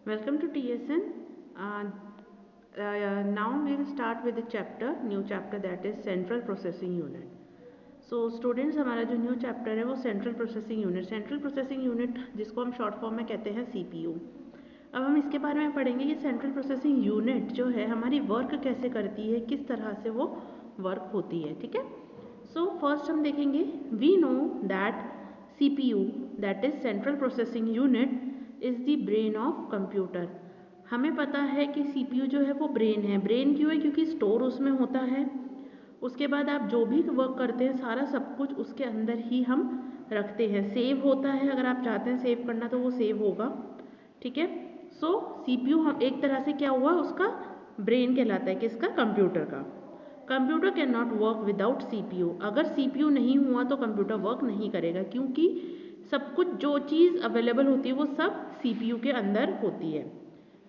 Welcome to TSN. Now we will start with the new chapter that is Central Processing Unit. So students, हमारा जो new chapter है वो central processing unit जिसको हम short form में कहते हैं CPU। अब हम इसके बारे में पढ़ेंगे कि सेंट्रल प्रोसेसिंग यूनिट जो है हमारी वर्क कैसे करती है, किस तरह से वो वर्क होती है। ठीक है, सो फर्स्ट हम देखेंगे, we know that CPU that is central processing unit is the brain of computer. हमें पता है कि CPU जो है वो ब्रेन है। ब्रेन क्यों है? क्योंकि स्टोर उसमें होता है। उसके बाद आप जो भी वर्क करते हैं सारा सब कुछ उसके अंदर ही हम रखते हैं। सेव होता है, अगर आप चाहते हैं सेव करना तो वो सेव होगा। ठीक है, सो CPU हम एक तरह से क्या हुआ, उसका ब्रेन कहलाता है, किसका? कंप्यूटर का। Computer can not work without CPU। अगर CPU नहीं हुआ तो कंप्यूटर वर्क नहीं करेगा, क्योंकि सब कुछ जो चीज़ अवेलेबल होती है वो सब CPU के अंदर होती है।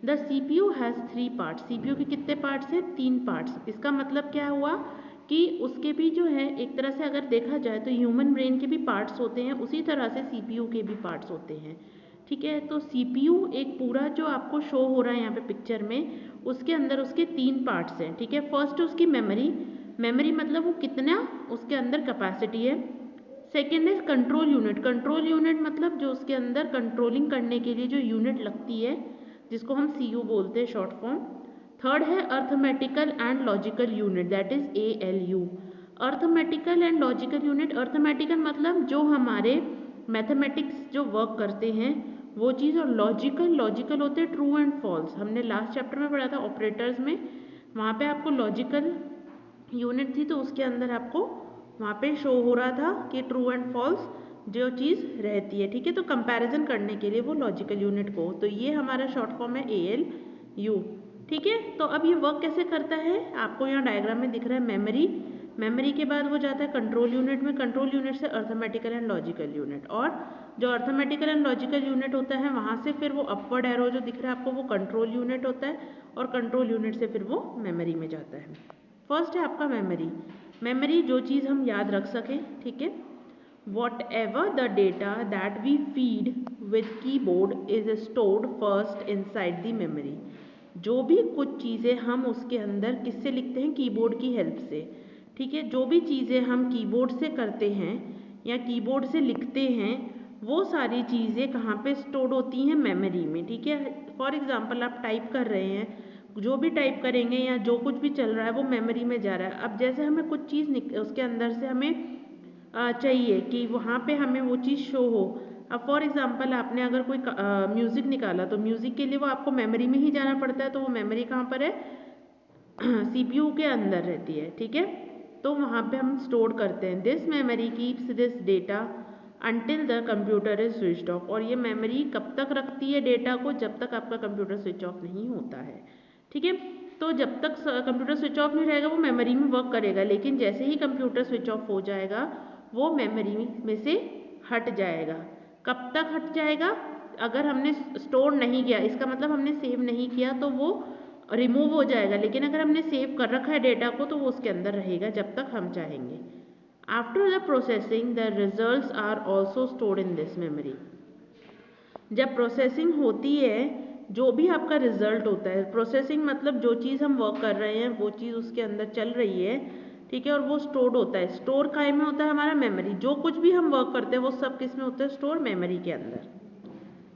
The CPU has 3 parts. CPU के कितने पार्ट्स हैं? 3 पार्ट्स। इसका मतलब क्या हुआ कि उसके भी जो है एक तरह से अगर देखा जाए तो ह्यूमन ब्रेन के भी पार्ट्स होते हैं, उसी तरह से CPU के भी पार्ट्स होते हैं। ठीक है, तो CPU एक पूरा जो आपको शो हो रहा है यहाँ पे पिक्चर में, उसके अंदर उसके 3 पार्ट्स हैं। ठीक है, फर्स्ट उसकी मेमोरी मतलब वो कितना उसके अंदर कैपेसिटी है। सेकेंड है कंट्रोल यूनिट मतलब जो उसके अंदर कंट्रोलिंग करने के लिए जो यूनिट लगती है, जिसको हम CU बोलते हैं शॉर्ट फॉर्म। थर्ड है arithmetical and logical unit that is ALU। Arithmetical and logical unit, arithmetical मतलब जो हमारे मैथमेटिक्स जो वर्क करते हैं वो चीज़, और लॉजिकल होते हैं ट्रू एंड फॉल्स। हमने लास्ट चैप्टर में पढ़ा था ऑपरेटर्स में, वहाँ पे आपको लॉजिकल यूनिट थी तो उसके अंदर आपको वहाँ पे शो हो रहा था कि ट्रू एंड फॉल्स जो चीज़ रहती है। ठीक है, तो कंपैरिजन करने के लिए वो लॉजिकल यूनिट को, तो ये हमारा शॉर्ट फॉर्म है ALU। ठीक है, तो अब ये वर्क कैसे करता है, आपको यहाँ डायग्राम में दिख रहा है मेमोरी के बाद वो जाता है कंट्रोल यूनिट में, कंट्रोल यूनिट से अर्थमेटिकल एंड लॉजिकल यूनिट, और जो अर्थमेटिकल एंड लॉजिकल यूनिट होता है वहाँ से फिर वो अपवर्ड एरो जो दिख रहा है आपको वो कंट्रोल यूनिट होता है, और कंट्रोल यूनिट से फिर वो मेमोरी में जाता है। फर्स्ट है आपका मेमोरी जो चीज़ हम याद रख सकें। ठीक है, whatever the data that we feed with keyboard is stored first inside the memory। जो भी कुछ चीज़ें हम उसके अंदर किससे लिखते हैं? कीबोर्ड की हेल्प से। ठीक है, जो भी चीज़ें हम कीबोर्ड से करते हैं या कीबोर्ड से लिखते हैं वो सारी चीज़ें कहाँ पे स्टोर्ड होती हैं? मेमोरी में। ठीक है, फॉर एग्जांपल आप टाइप कर रहे हैं, जो भी टाइप करेंगे या जो कुछ भी चल रहा है वो मेमोरी में जा रहा है। अब जैसे हमें कुछ चीज़ उसके अंदर से हमें चाहिए कि वहाँ पे हमें वो चीज़ शो हो। अब फॉर एग्जांपल आपने अगर कोई म्यूज़िक निकाला तो म्यूज़िक के लिए वो आपको मेमोरी में ही जाना पड़ता है, तो वो मेमोरी कहाँ पर है? CPU के अंदर रहती है। ठीक है, तो वहाँ पे हम स्टोर करते हैं। This memory keeps this data until the computer is switched off. और ये मेमोरी कब तक रखती है डेटा को? जब तक आपका कंप्यूटर स्विच ऑफ नहीं होता है। ठीक है, तो जब तक कंप्यूटर स्विच ऑफ नहीं रहेगा वो मेमोरी में वर्क करेगा, लेकिन जैसे ही कंप्यूटर स्विच ऑफ हो जाएगा वो मेमोरी में से हट जाएगा। कब तक हट जाएगा? अगर हमने स्टोर नहीं किया, इसका मतलब हमने सेव नहीं किया तो वो रिमूव हो जाएगा, लेकिन अगर हमने सेव कर रखा है डेटा को तो वो उसके अंदर रहेगा जब तक हम चाहेंगे। After the processing the results are also stored in this memory. जब प्रोसेसिंग होती है, जो भी आपका रिजल्ट होता है, प्रोसेसिंग मतलब जो चीज़ हम वर्क कर रहे हैं वो चीज़ उसके अंदर चल रही है। ठीक है, और वो स्टोर्ड होता है। स्टोर काय में होता है? हमारा मेमोरी। जो कुछ भी हम वर्क करते हैं वो सब किस में होता है? स्टोर मेमोरी के अंदर।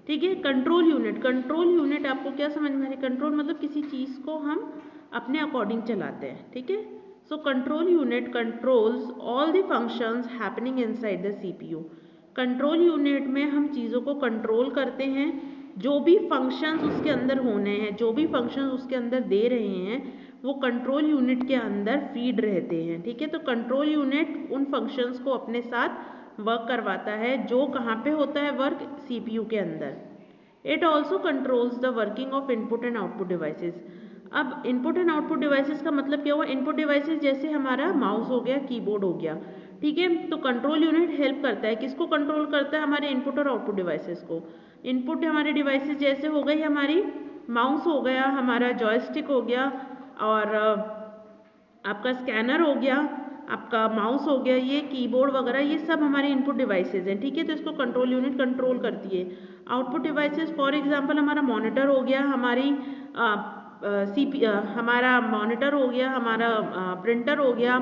ठीक है, कंट्रोल यूनिट आपको क्या समझ में आ रही है? कंट्रोल मतलब किसी चीज़ को हम अपने अकॉर्डिंग चलाते हैं। ठीक है, so control unit controls all the functions happening inside the CPU। Control unit में हम चीज़ों को कंट्रोल करते हैं, जो भी फंक्शंस उसके अंदर होने हैं, जो भी फंक्शंस उसके अंदर दे रहे हैं वो कंट्रोल यूनिट के अंदर फीड रहते हैं। ठीक है, तो कंट्रोल यूनिट उन फंक्शंस को अपने साथ वर्क करवाता है। जो कहाँ पे होता है वर्क? CPU के अंदर। It also controls the working of input and output devices. अब इनपुट एंड आउटपुट डिवाइसेस का मतलब क्या हुआ? इनपुट डिवाइसेस जैसे हमारा माउस हो गया, कीबोर्ड हो गया। ठीक है, तो कंट्रोल यूनिट हेल्प करता है, किसको कंट्रोल करता है? हमारे इनपुट और आउटपुट डिवाइसेस को। इनपुट हमारे डिवाइसेस जैसे हो गई हमारी माउस हो गया, हमारा जॉयस्टिक हो गया, और आपका स्कैनर हो गया, आपका माउस हो गया, ये कीबोर्ड वगैरह, ये सब हमारे इनपुट डिवाइसेज हैं, ठीक है। तो इसको कंट्रोल यूनिट कंट्रोल करती है। आउटपुट डिवाइसेस फॉर एग्जांपल हमारा मॉनिटर हो गया, हमारी हमारा मॉनिटर हो गया, हमारा प्रिंटर हो गया,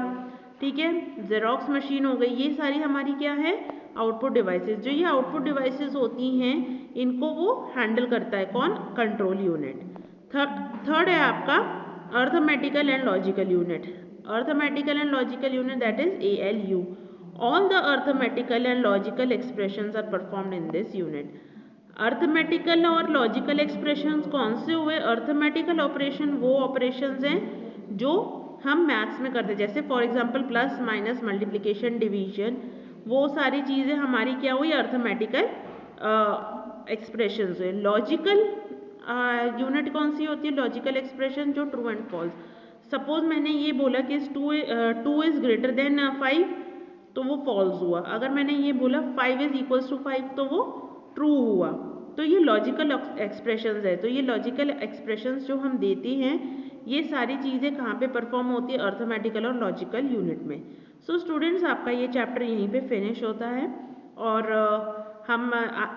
ठीक है, जेरोक्स मशीन हो गई, ये सारी हमारी क्या है, आउटपुट डिवाइसेस। जो ये आउटपुट डिवाइसेस होती हैं इनको वो हैंडल करता है कौन, कंट्रोल यूनिट। थर्ड है आपका arithmetical and logical unit. Arithmetical and logical unit that is ALU। All the arithmetical and logical expressions are performed in this unit. Arithmetical और लॉजिकल एक्सप्रेशंस कौन से हुए, अर्थमेटिकल ऑपरेशन वो ऑपरेशंस हैं जो हम मैथ्स में करते हैं, जैसे for example plus minus multiplication division, वो सारी चीज़ें हमारी क्या हुई, अर्थमेटिकल एक्सप्रेशंस हुए। लॉजिकल यूनिट कौन सी होती है, लॉजिकल एक्सप्रेशन जो ट्रू एंड फॉल्स। सपोज मैंने ये बोला कि 2 इज ग्रेटर देन 5 तो वो फॉल्स हुआ, अगर मैंने ये बोला 5 इज इक्वल्स टू 5 तो वो ट्रू हुआ। तो ये लॉजिकल एक्सप्रेशंस है। तो ये लॉजिकल एक्सप्रेशंस जो हम देते हैं ये सारी चीज़ें कहाँ पे परफॉर्म होती है, अर्थमेटिकल और लॉजिकल यूनिट में। सो स्टूडेंट्स आपका ये चैप्टर यहीं पे फिनिश होता है और हम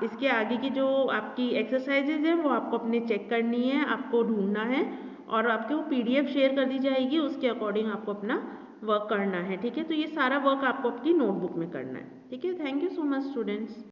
इसके आगे की जो आपकी एक्सरसाइजेज हैं वो आपको अपने चेक करनी है, आपको ढूंढना है और आपको PDF शेयर कर दी जाएगी, उसके अकॉर्डिंग आपको अपना वर्क करना है, ठीक है। तो ये सारा वर्क आपको आपकी नोटबुक में करना है, ठीक है। Thank you so much students.